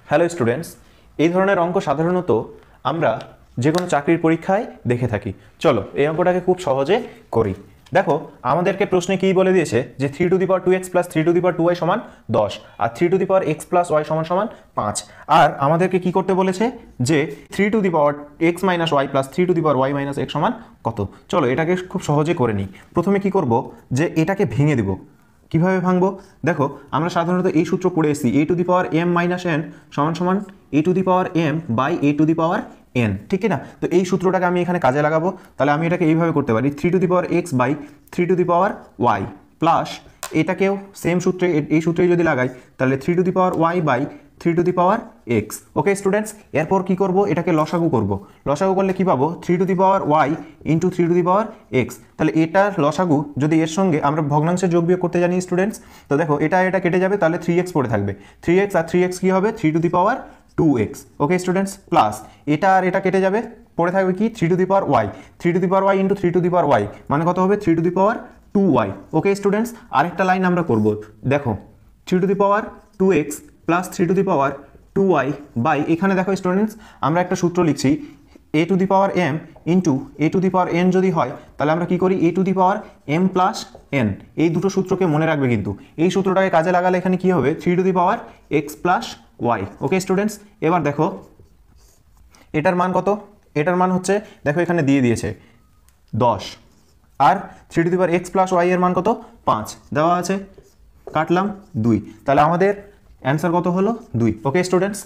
Hello students, এই ধরনের অঙ্ক সাধারণত আমরা যে কোনো চাকরির পরীক্ষায় দেখে থাকি। চলো এই অঙ্কটাকে খুব সহজে করি। দেখো, আমাদেরকে প্রশ্নে কী বলে দিয়েছে যে 3^2x + 3^2y = 10 আর 3^x + y = 5। আর আমাদেরকে কি করতে বলেছে যে 3^x - y + 3^y - x = কত। চলো এটাকে খুব সহজে করে নিই। প্রথমে কি করব যে এটাকে ভেঙে দেব। কিভাবে ভাঙবো? দেখো, আমরা সাধারণত এই সূত্র পড়ে এসেছি a⁻m - n a⁻m/a⁴n, ঠিক না? তো এই সূত্রটাকে আমি এখানে কাজে লাগাবো। তাহলে আমি এটাকে এইভাবে করতে পারি 3^x/3^y প্লাস এটাকেও সেম সূত্রে, এই সূত্রেই যদি লাগাই তাহলে 3^y/3^x। ওকে স্টুডেন্টস, এরপর কি করব, এটাকে লসাগু করব। লসাগু করলে কি পাবো? 3^y × 3^x। তাহলে এটার লসাগু যদি এর সঙ্গে আমরা ভগ্নাংশের যোগ বিয়োগ করতে জানি স্টুডেন্টস, তো দেখো এটা কেটে যাবে, তাহলে 3x পড়ে থাকবে। 3x আর 3x কি হবে? 3^2x। ওকে স্টুডেন্টস, প্লাস এটা আর এটা কেটে যাবে, পড়ে থাকবে কি? 3^y। 3^y × 3^y মানে কত হবে? 3^2y। ওকে স্টুডেন্টস, আরেকটা লাইন আমরা করব। দেখো 3^2x + 3^2y বাই, এখানে দেখো স্টুডেন্টস আমরা একটা সূত্র লিখছি a⁻m × a⁴n যদি হয় তাহলে আমরা কি করি? a⁻m + n। এই দুটো সূত্রকে মনে রাখবে কিন্তু। এই সূত্রটাকে কাজে লাগালে এখানে কি হবে? 3^x + y। ওকে স্টুডেন্টস, এবার দেখো এটার মান কত? এটার মান হচ্ছে, দেখো এখানে দিয়ে দিয়েছে 10, আর 3^x + y এর মান কত? 5 দেওয়া আছে, কাটলাম 2। তাহলে আমাদের অ্যান্সার কত হলো? 2। Okay students,